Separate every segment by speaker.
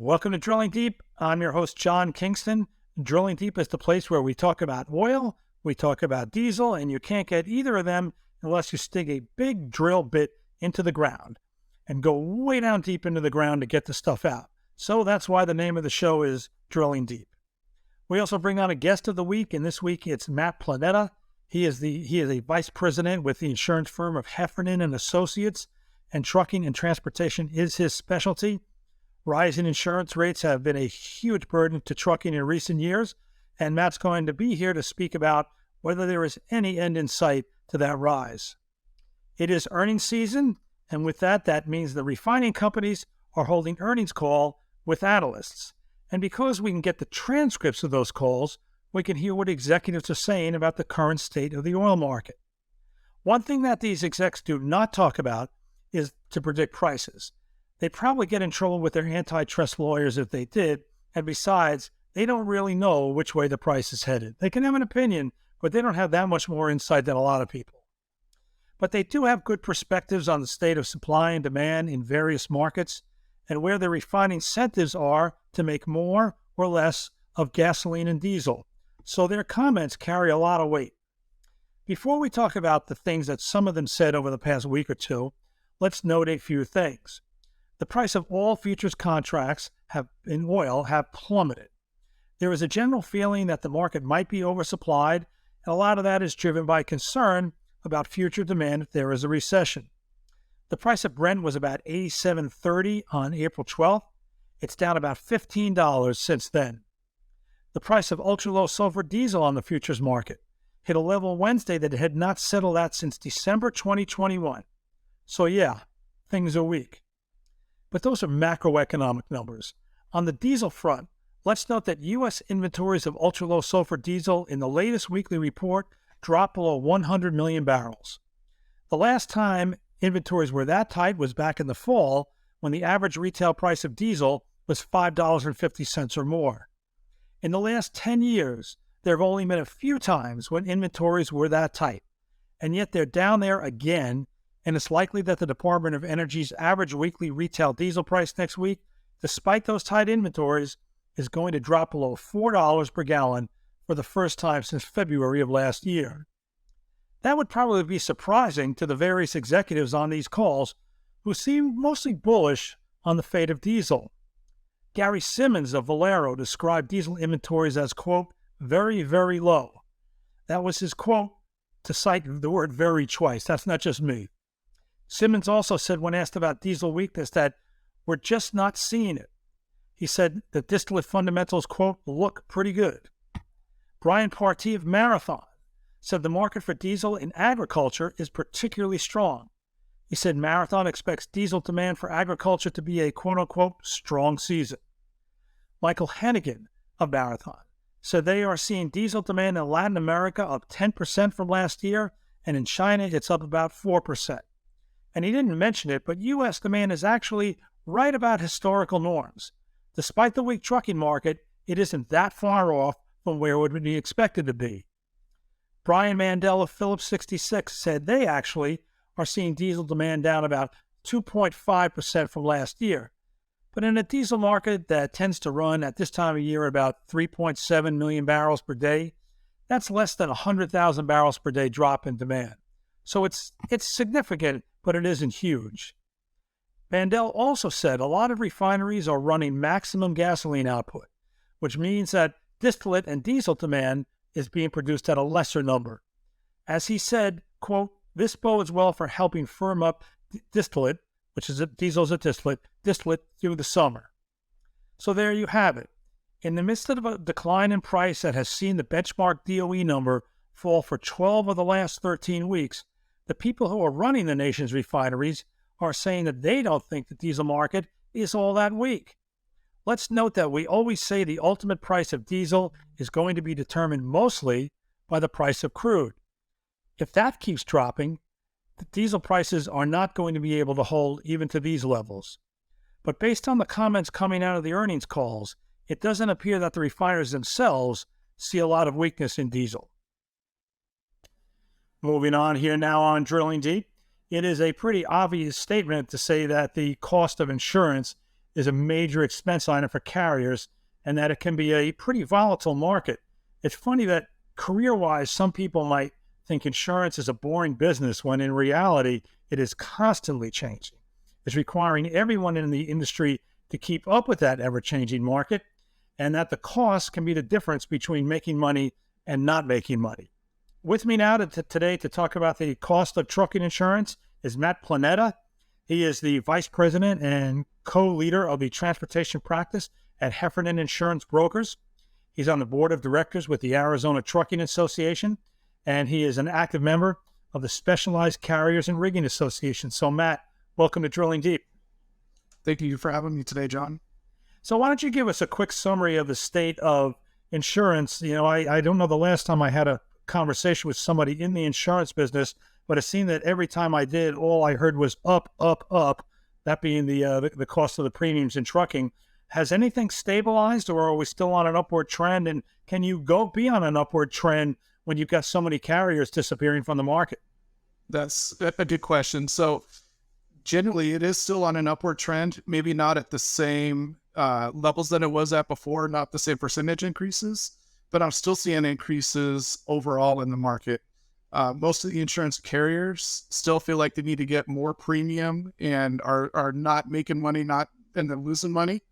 Speaker 1: Welcome to Drilling Deep. I'm your host, John Kingston. Drilling Deep is the place where we talk about oil, we talk about diesel, and you can't get either of them unless you stick a big drill bit into the ground and go way down deep into the ground to get the stuff out. So that's why the name of the show is Drilling Deep. We also bring on a guest of the week, and this week it's Matt Planeta. He is a vice president with the insurance firm of Heffernan and Associates, and trucking and transportation is his specialty. Rising insurance rates have been a huge burden to trucking in recent years, and Matt's going to be here to speak about whether there is any end in sight to that rise. It is earnings season, and with that means the refining companies are holding earnings call with analysts. And because we can get the transcripts of those calls, we can hear what executives are saying about the current state of the oil market. One thing that these execs do not talk about is to predict prices. They'd probably get in trouble with their antitrust lawyers if they did, and besides, they don't really know which way the price is headed. They can have an opinion, but they don't have that much more insight than a lot of people. But they do have good perspectives on the state of supply and demand in various markets and where the refining incentives are to make more or less of gasoline and diesel. So their comments carry a lot of weight. Before we talk about the things that some of them said over the past week or two, let's note a few things. The price of all futures contracts in oil have plummeted. There is a general feeling that the market might be oversupplied, and a lot of that is driven by concern about future demand if there is a recession. The price of Brent was about $87.30 on April 12th. It's down about $15 since then. The price of ultra-low sulfur diesel on the futures market hit a level Wednesday that it had not settled at since December 2021. So yeah, things are weak. But those are macroeconomic numbers. On the diesel front, let's note that U.S. inventories of ultra-low sulfur diesel in the latest weekly report dropped below 100 million barrels. The last time inventories were that tight was back in the fall, when the average retail price of diesel was $5.50 or more. In the last 10 years, there have only been a few times when inventories were that tight, and yet they're down there again, and it's likely that the Department of Energy's average weekly retail diesel price next week, despite those tight inventories, is going to drop below $4 per gallon for the first time since February of last year. That would probably be surprising to the various executives on these calls, who seem mostly bullish on the fate of diesel. Gary Simmons of Valero described diesel inventories as, quote, very, very low. That was his quote, to cite the word very twice. That's not just me. Simmons also said when asked about diesel weakness that we're just not seeing it. He said that distillate fundamentals, quote, look pretty good. Brian Partee of Marathon said the market for diesel in agriculture is particularly strong. He said Marathon expects diesel demand for agriculture to be a quote-unquote strong season. Michael Hennigan of Marathon said they are seeing diesel demand in Latin America up 10% from last year, and in China it's up about 4%. And he didn't mention it, but U.S. demand is actually right about historical norms. Despite the weak trucking market, it isn't that far off from where it would be expected to be. Brian Mandel of Phillips 66 said they actually are seeing diesel demand down about 2.5% from last year. But in a diesel market that tends to run at this time of year about 3.7 million barrels per day, that's less than 100,000 barrels per day drop in demand. So it's significant, but it isn't huge. Mandel also said a lot of refineries are running maximum gasoline output, which means that distillate and diesel demand is being produced at a lesser number. As he said, quote, this bodes well for helping firm up distillate, which is diesel is a distillate through the summer. So there you have it. In the midst of a decline in price that has seen the benchmark DOE number fall for 12 of the last 13 weeks, the people who are running the nation's refineries are saying that they don't think the diesel market is all that weak. Let's note that we always say the ultimate price of diesel is going to be determined mostly by the price of crude. If that keeps dropping, the diesel prices are not going to be able to hold even to these levels. But based on the comments coming out of the earnings calls, it doesn't appear that the refiners themselves see a lot of weakness in diesel. Moving on here now on Drilling Deep, it is a pretty obvious statement to say that the cost of insurance is a major expense item for carriers and that it can be a pretty volatile market. It's funny that career-wise, some people might think insurance is a boring business when in reality, it is constantly changing. It's requiring everyone in the industry to keep up with that ever-changing market, and that the cost can be the difference between making money and not making money. With me now today to talk about the cost of trucking insurance is Matt Planeta. He is the Vice President and co-leader of the transportation practice at Heffernan Insurance Brokers. He's on the board of directors with the Arizona Trucking Association, and he is an active member of the Specialized Carriers and Rigging Association. So Matt, welcome to Drilling Deep.
Speaker 2: Thank you for having me today, John.
Speaker 1: So why don't you give us a quick summary of the state of insurance? I don't know the last time I had a conversation with somebody in the insurance business, but it seemed that every time I did, all I heard was up, up, up, that being the cost of the premiums in trucking. Has anything stabilized, or are we still on an upward trend? And can you be on an upward trend when you've got so many carriers disappearing from the market?
Speaker 2: That's a good question. So generally, it is still on an upward trend, maybe not at the same levels that it was at before, not the same percentage increases, but I'm still seeing increases overall in the market. Most of the insurance carriers still feel like they need to get more premium and are not making money, and they're losing money,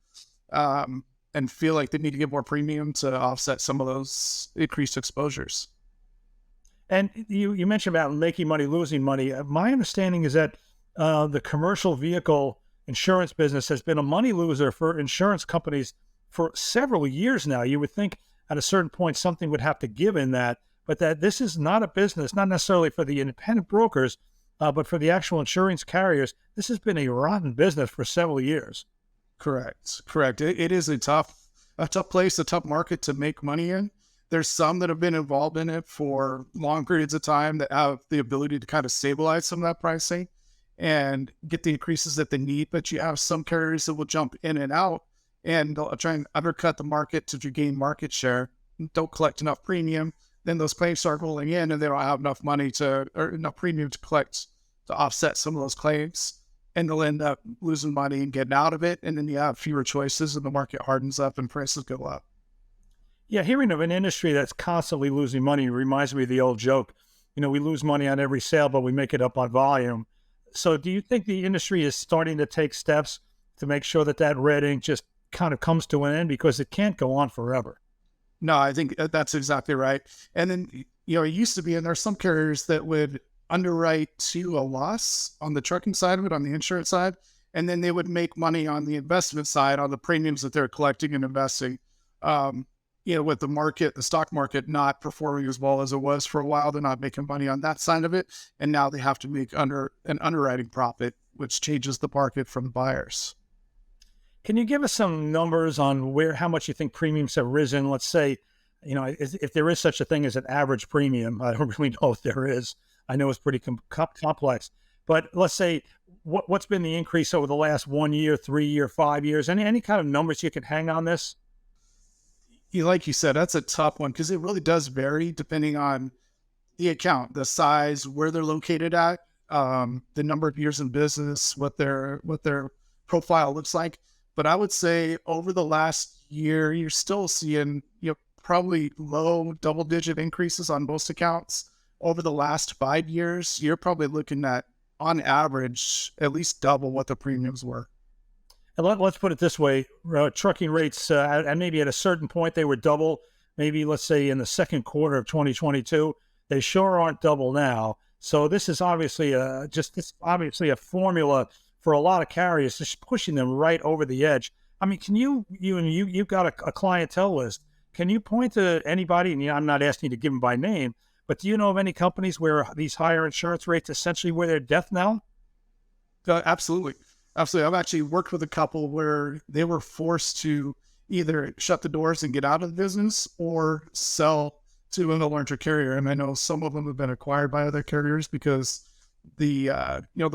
Speaker 2: and feel like they need to get more premium to offset some of those increased exposures.
Speaker 1: And you mentioned about making money, losing money. My understanding is that the commercial vehicle insurance business has been a money loser for insurance companies for several years now. You would think at a certain point something would have to give in that, but that this is not a business, not necessarily for the independent brokers, but for the actual insurance carriers. This has been a rotten business for several years.
Speaker 2: Correct. It is a tough place, a tough market to make money in. There's some that have been involved in it for long periods of time that have the ability to kind of stabilize some of that pricing and get the increases that they need. But you have some carriers that will jump in and out and they'll try and undercut the market to gain market share, don't collect enough premium. Then those claims start rolling in and they don't have enough money or enough premium to collect to offset some of those claims. And they'll end up losing money and getting out of it. And then you have fewer choices and the market hardens up and prices go up.
Speaker 1: Yeah, hearing of an industry that's constantly losing money reminds me of the old joke. We lose money on every sale, but we make it up on volume. So do you think the industry is starting to take steps to make sure that red ink just kind of comes to an end, because it can't go on forever?
Speaker 2: No, I think that's exactly right. And then, it used to be, and there's some carriers that would underwrite to a loss on the trucking side of it, on the insurance side, and then they would make money on the investment side, on the premiums that they're collecting and investing. With the stock market not performing as well as it was for a while, they're not making money on that side of it. And now they have to make an underwriting profit, which changes the market from the buyers.
Speaker 1: Can you give us some numbers on how much you think premiums have risen? Let's say, if there is such a thing as an average premium. I don't really know if there is. I know it's pretty complex, but let's say what's been the increase over the last 1 year, 3 year, 5 years? Any kind of numbers you can hang on this?
Speaker 2: Like you said, that's a tough one because it really does vary depending on the account, the size, where they're located at, the number of years in business, what their profile looks like. But I would say over the last year, you're still seeing probably low double-digit increases on most accounts. Over the last 5 years, you're probably looking at, on average, at least double what the premiums were.
Speaker 1: And let's put it this way, trucking rates, and maybe at a certain point they were double, maybe let's say in the second quarter of 2022, they sure aren't double now. So this is obviously a formula for a lot of carriers, just pushing them right over the edge. I mean, can you've got a clientele list. Can you point to anybody, and I'm not asking you to give them by name, but do you know of any companies where these higher insurance rates essentially were their death knell?
Speaker 2: Absolutely. Absolutely. I've actually worked with a couple where they were forced to either shut the doors and get out of the business or sell to a larger carrier. And I know some of them have been acquired by other carriers because the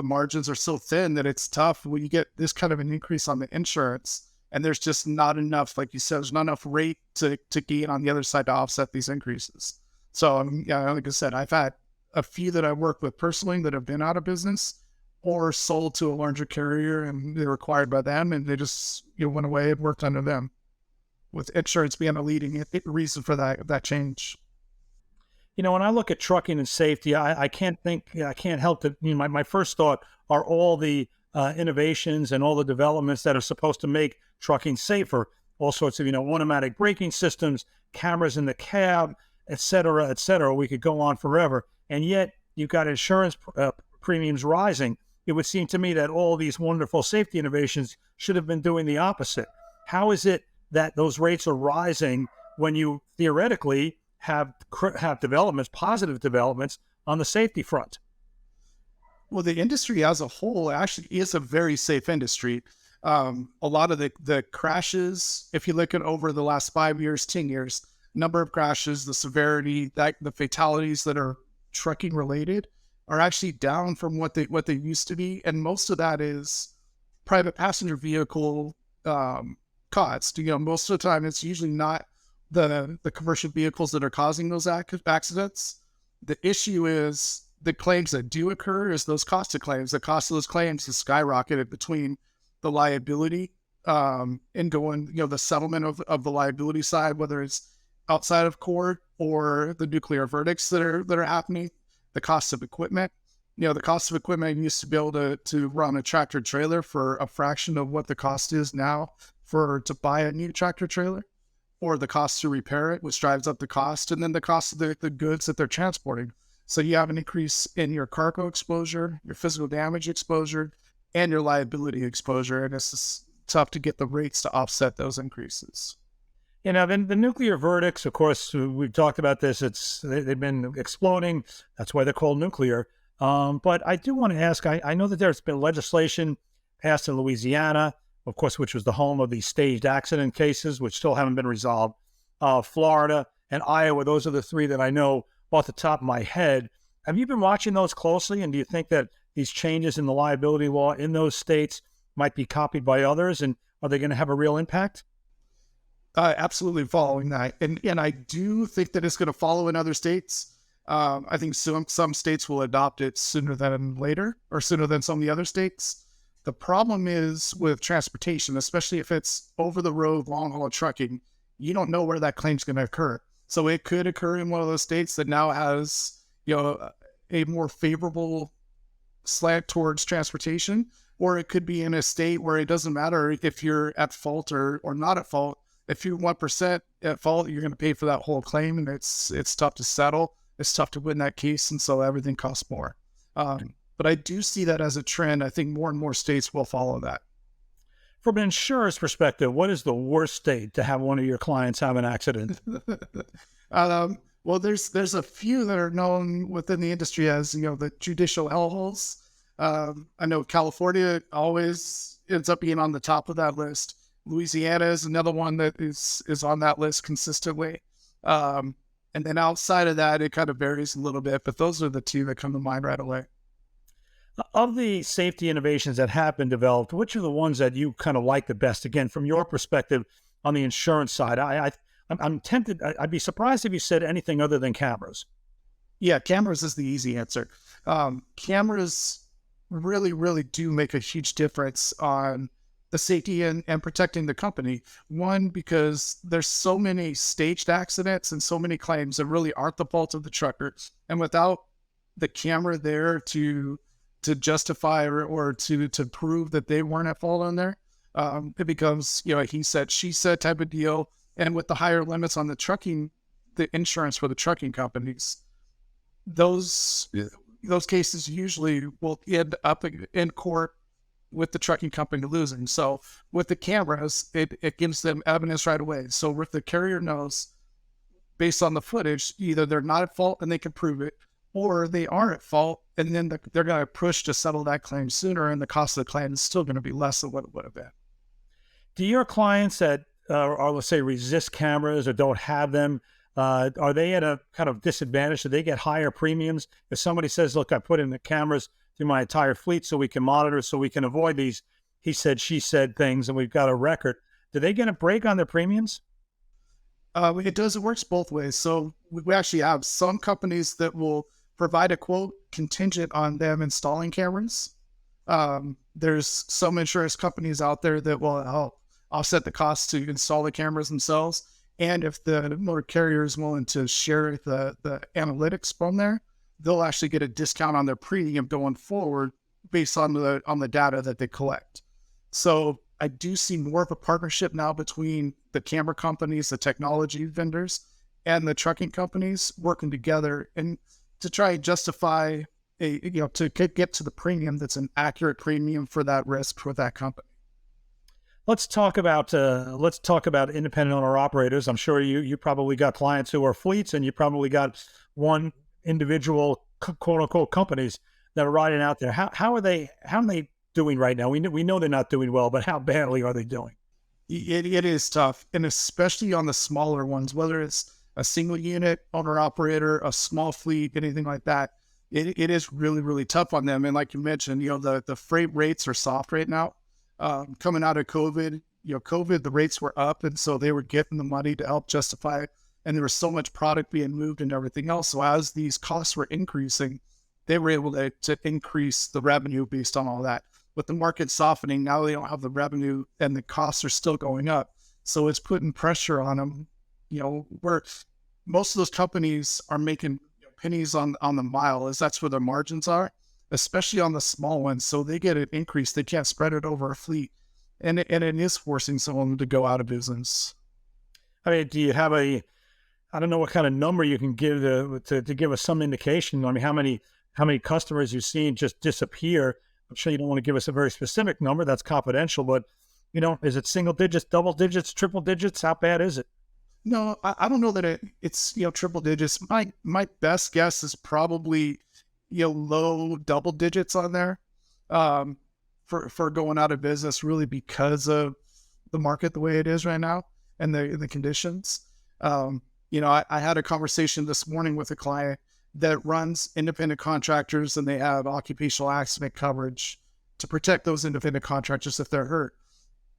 Speaker 2: margins are so thin that it's tough when you get this kind of an increase on the insurance and there's just not enough, like you said, there's not enough rate to gain on the other side to offset these increases. So, like I said, I've had a few that I work with personally that have been out of business, or sold to a larger carrier and they're required by them, and they just went away and worked under them, with insurance being a leading reason for that change.
Speaker 1: When I look at trucking and safety, I can't help to, my first thought are all the innovations and all the developments that are supposed to make trucking safer. All sorts of, automatic braking systems, cameras in the cab, et cetera, et cetera. We could go on forever. And yet you've got insurance premiums rising. It would seem to me that all these wonderful safety innovations should have been doing the opposite. How is it that those rates are rising when you theoretically have developments, positive developments on the safety front?
Speaker 2: Well, the industry as a whole actually is a very safe industry. A lot of the crashes, if you look at over the last 5 years, 10 years, number of crashes, the severity, the fatalities that are trucking related are actually down from what they used to be. And most of that is private passenger vehicle caused. Most of the time it's usually not the commercial vehicles that are causing those accidents. The issue is the claims that do occur is those cost of claims. The cost of those claims has skyrocketed between the liability and going, the settlement of the liability side, whether it's outside of court or the nuclear verdicts that are happening, the cost of equipment. The cost of equipment used to be able to run a tractor trailer for a fraction of what the cost is now to buy a new tractor trailer, or the cost to repair it, which drives up the cost, and then the cost of the goods that they're transporting. So you have an increase in your cargo exposure, your physical damage exposure, and your liability exposure, and it's just tough to get the rates to offset those increases.
Speaker 1: Then the nuclear verdicts, of course, we've talked about this. They've been exploding. That's why they're called nuclear. But I do want to ask, I know that there's been legislation passed in Louisiana, of course, which was the home of these staged accident cases, which still haven't been resolved. Florida and Iowa, those are the three that I know off the top of my head. Have you been watching those closely? And do you think that these changes in the liability law in those states might be copied by others? And are they going to have a real impact?
Speaker 2: Absolutely following that. And I do think that it's going to follow in other states. I think some states will adopt it sooner than later, or sooner than some of the other states. The problem is with transportation, especially if it's over the road, long haul trucking, you don't know where that claim's going to occur. So it could occur in one of those states that now has, a more favorable slant towards transportation, or it could be in a state where it doesn't matter if you're at fault or not at fault. If you're 1% at fault, you're going to pay for that whole claim, and it's tough to settle. It's tough to win that case, and so everything costs more. But I do see that as a trend. I think more and more states will follow that.
Speaker 1: From an insurer's perspective, what is the worst state to have one of your clients have an accident?
Speaker 2: Well, there's a few that are known within the industry as, the judicial hellholes. I know California always ends up being on the top of that list. Louisiana is another one that is on that list consistently. And then outside of that, it kind of varies a little bit, but those are the two that come to mind right away.
Speaker 1: Of the safety innovations that have been developed, which are the ones that you kind of like the best? Again, from your perspective on the insurance side, I'm tempted. I'd be surprised if you said anything other than cameras.
Speaker 2: Yeah, cameras is the easy answer. Cameras really, really do make a huge difference on the safety and protecting the company. One, because there's so many staged accidents and so many claims that really aren't the fault of the trucker. And without the camera there to justify or to prove that they weren't at fault on there, it becomes, he said, she said type of deal. And with the higher limits on the insurance for the trucking companies, those cases usually will end up in court with the trucking company losing. So with the cameras, it gives them evidence right away. So if the carrier knows, based on the footage, either they're not at fault and they can prove it, or they are at fault, and then they're going to push to settle that claim sooner, and the cost of the claim is still going to be less than what it would have been.
Speaker 1: Do your clients that or let's say resist cameras or don't have them, are they at a kind of disadvantage? Do they get higher premiums? If somebody says, look, I put in the cameras through my entire fleet so we can monitor, so we can avoid these he said, she said things, and we've got a record, do they get a break on their premiums?
Speaker 2: It works both ways. So we actually have some companies that will provide a quote contingent on them installing cameras. There's some insurance companies out there that will help offset the cost to install the cameras themselves. And if the motor carrier is willing to share the analytics from there, they'll actually get a discount on their premium going forward based on the data that they collect. So I do see more of a partnership now between the camera companies, the technology vendors, and the trucking companies working together and to try and justify to get to the premium that's an accurate premium for that risk for that company.
Speaker 1: Let's talk about independent owner operators. I'm sure you probably got clients who are fleets, and you probably got one individual quote unquote companies that are riding out there. How are they doing right now? We know they're not doing well, but how badly are they doing?
Speaker 2: It is tough, and especially on the smaller ones, whether it's a single unit owner operator, a small fleet, anything like that. It is really, really tough on them. And like you mentioned, the freight rates are soft right now. Coming out of COVID, the rates were up, and so they were getting the money to help justify it. And there was so much product being moved and everything else. So as these costs were increasing, they were able to increase the revenue based on all that. With the market softening, now they don't have the revenue and the costs are still going up. So it's putting pressure on them, where most of those companies are making pennies on the mile, as that's where their margins are, especially on the small ones. So they get an increase. They can't spread it over a fleet. And it is forcing some of them to go out of business.
Speaker 1: I mean, do you have I don't know what kind of number you can give to give us some indication. I mean, how many customers you've seen just disappear? I'm sure you don't want to give us a very specific number. That's confidential, but is it single digits, double digits, triple digits? How bad is it?
Speaker 2: No, I don't know that it's triple digits. My best guess is probably low double digits on there for going out of business, really because of the market the way it is right now and the conditions. I had a conversation this morning with a client that runs independent contractors, and they have occupational accident coverage to protect those independent contractors if they're hurt.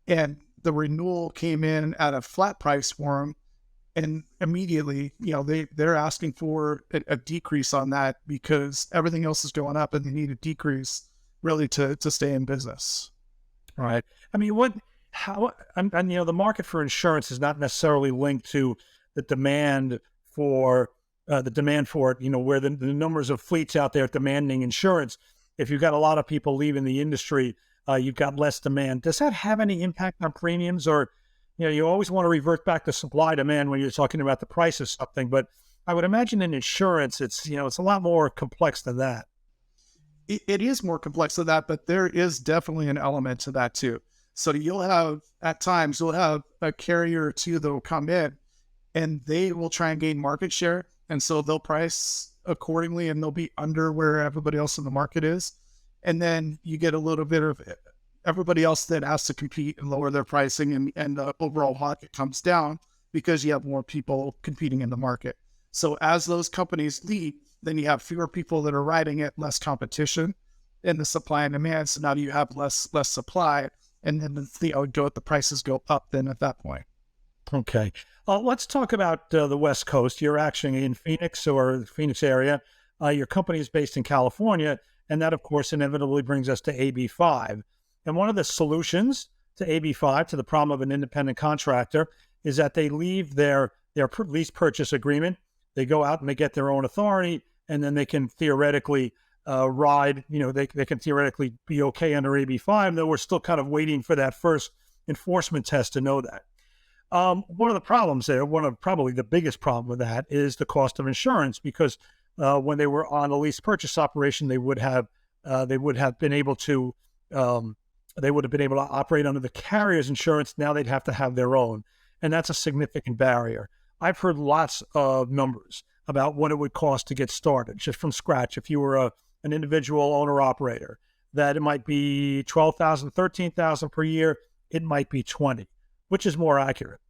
Speaker 2: And the renewal came in at a flat price for them. And immediately, they're asking for a decrease on that because everything else is going up and they need a decrease really to stay in business.
Speaker 1: Right. I mean, the market for insurance is not necessarily linked to the demand for it, where the numbers of fleets out there demanding insurance. If you've got a lot of people leaving the industry, you've got less demand. Does that have any impact on premiums? Or, you always want to revert back to supply demand when you're talking about the price of something. But I would imagine in insurance, it's a lot more complex than that.
Speaker 2: It is more complex than that, but there is definitely an element to that too. So at times you'll have a carrier or two that will come in and they will try and gain market share. And so they'll price accordingly and they'll be under where everybody else in the market is. And then you get a little bit of everybody else that has to compete and lower their pricing, and the overall market comes down because you have more people competing in the market. So as those companies leave, then you have fewer people that are riding it, less competition in the supply and demand. So now you have less supply, and then the prices go up then at that point.
Speaker 1: Okay. Let's talk about the West Coast. You're actually in Phoenix or the Phoenix area. Your company is based in California, and that, of course, inevitably brings us to AB5. And one of the solutions to AB5, to the problem of an independent contractor, is that they leave their lease purchase agreement. They go out and they get their own authority, and then they can theoretically ride. They can theoretically be okay under AB5, though we're still kind of waiting for that first enforcement test to know that. One of the problems there, probably the biggest problem with that, is the cost of insurance, because when they were on a lease purchase operation, they would have been able to operate under the carrier's insurance. Now they'd have to have their own, and that's a significant barrier. I've heard lots of numbers about what it would cost to get started just from scratch. If you were an individual owner operator, that it might be $12,000, $13,000 per year. It might be $20,000. Which is more accurate?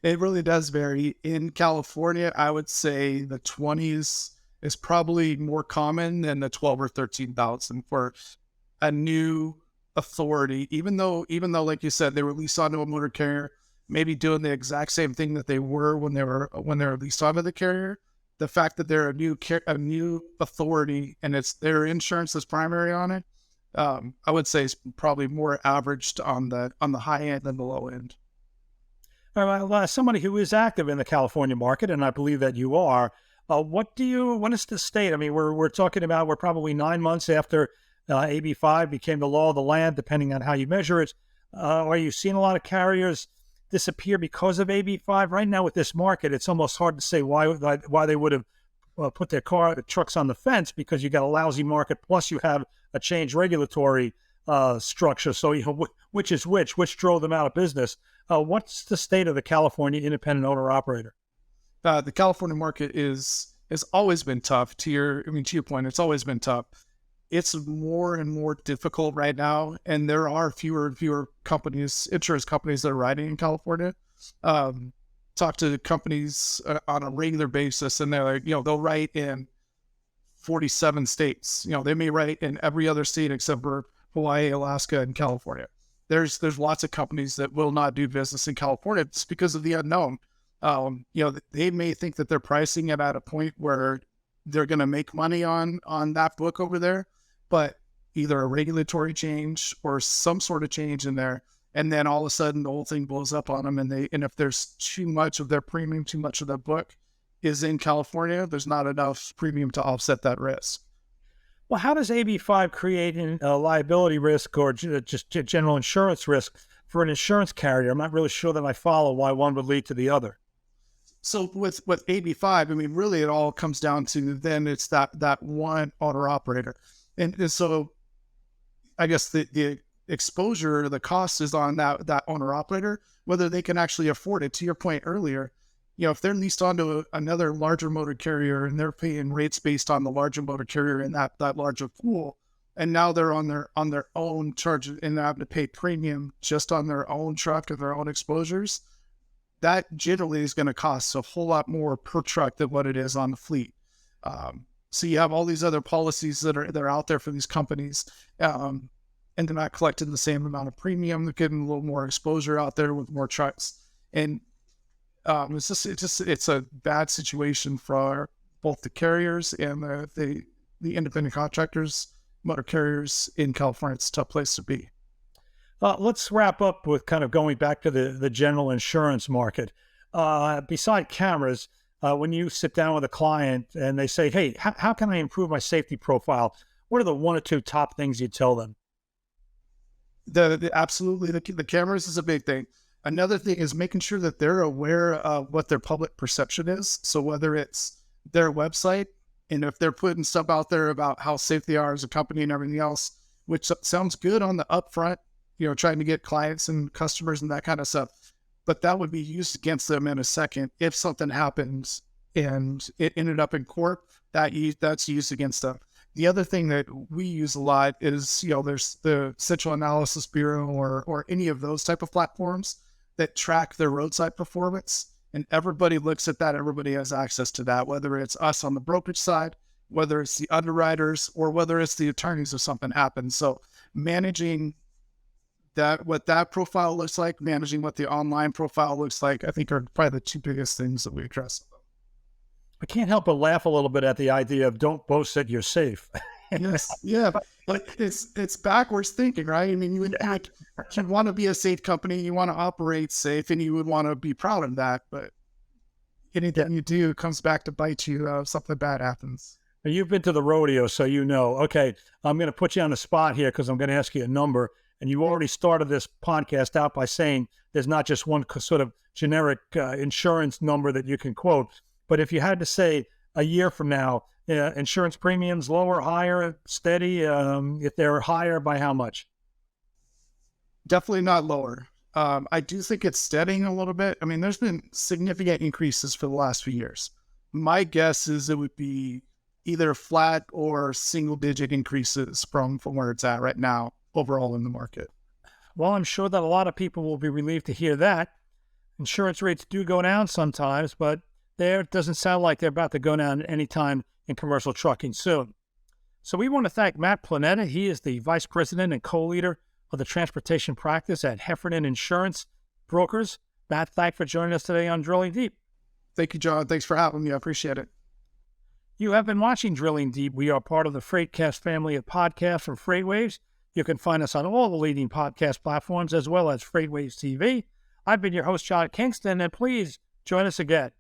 Speaker 2: It really does vary. In California, I would say the 20s is probably more common than the 12 or 13,000 for a new authority. Even though, like you said, they were leased onto a motor carrier, maybe doing the exact same thing that they were when they were leased onto the carrier. The fact that they're a new authority and it's their insurance is primary on it, I would say it's probably more averaged on the high end than the low end.
Speaker 1: All right, well, as somebody who is active in the California market, and I believe that you are, what is the state? I mean, we're talking about, we're probably 9 months after AB5 became the law of the land, depending on how you measure it. Are you seeing a lot of carriers disappear because of AB5? Right now with this market, it's almost hard to say why they would have put their trucks on the fence, because you got a lousy market, plus you have a changed regulatory structure. So, which is which drove them out of business? What's the state of the California independent owner operator?
Speaker 2: The California market has always been tough. To your point, it's always been tough. It's more and more difficult right now, and there are fewer and fewer insurance companies that are writing in California. Talk to companies on a regular basis, and they're like, they'll write in 47 states. They may write in every other state except for Hawaii, Alaska, and California. There's lots of companies that will not do business in California just because of the unknown. They may think that they're pricing it at a point where they're going to make money on that book over there, but either a regulatory change or some sort of change in there, and then all of a sudden the whole thing blows up on them. And if there's too much of their premium, too much of their book is in California, there's not enough premium to offset that risk.
Speaker 1: Well, how does AB5 create a liability risk or just general insurance risk for an insurance carrier? I'm not really sure that I follow why one would lead to the other.
Speaker 2: So with AB5, really it all comes down to then it's that one owner operator. And so I guess the exposure, the cost is on that owner operator, whether they can actually afford it. To your point earlier, if they're leased onto another larger motor carrier and they're paying rates based on the larger motor carrier in that larger pool, and now they're on their own charge and they're having to pay premium just on their own truck and their own exposures, that generally is going to cost a whole lot more per truck than what it is on the fleet. So you have all these other policies that are out there for these companies, and they're not collecting the same amount of premium. They're getting a little more exposure out there with more trucks, and it's a bad situation for both the carriers and the independent contractors, motor carriers in California. It's a tough place to be.
Speaker 1: Let's wrap up with kind of going back to the general insurance market. Beside cameras, when you sit down with a client and they say, hey, how can I improve my safety profile? What are the one or two top things you tell them?
Speaker 2: Absolutely. The cameras is a big thing. Another thing is making sure that they're aware of what their public perception is. So whether it's their website, and if they're putting stuff out there about how safe they are as a company and everything else, which sounds good on the upfront, trying to get clients and customers and that kind of stuff. But that would be used against them in a second. If something happens and it ended up in court, that's used against them. The other thing that we use a lot is, there's the Central Analysis Bureau or any of those type of platforms that track their roadside performance. And everybody looks at that. Everybody has access to that, whether it's us on the brokerage side, whether it's the underwriters, or whether it's the attorneys if something happens. So managing what that profile looks like, managing what the online profile looks like, I think are probably the two biggest things that we address.
Speaker 1: I can't help but laugh a little bit at the idea of don't boast that you're safe.
Speaker 2: Yes, yeah, but it's backwards thinking, right? You would want to be a safe company, you want to operate safe, and you would want to be proud of that. But anything you do comes back to bite you if something bad happens.
Speaker 1: You've been to the rodeo, so you know. Okay, I'm going to put you on the spot here because I'm going to ask you a number. And you already started this podcast out by saying there's not just one sort of generic insurance number that you can quote. But if you had to say a year from now, insurance premiums lower, higher, steady, if they're higher, by how much?
Speaker 2: Definitely not lower. I do think it's steadying a little bit. There's been significant increases for the last few years. My guess is it would be either flat or single-digit increases from where it's at right now overall in the market.
Speaker 1: Well, I'm sure that a lot of people will be relieved to hear that. Insurance rates do go down sometimes, but it doesn't sound like they're about to go down anytime in commercial trucking soon. So we want to thank Matt Planeta. He is the Vice President and co-leader of the transportation practice at Heffernan Insurance Brokers. Matt, thanks for joining us today on Drilling Deep.
Speaker 2: Thank you, John. Thanks for having me. I appreciate it.
Speaker 1: You have been watching Drilling Deep. We are part of the FreightCast family of podcasts from FreightWaves. You can find us on all the leading podcast platforms as well as FreightWaves TV. I've been your host, John Kingston, and please join us again.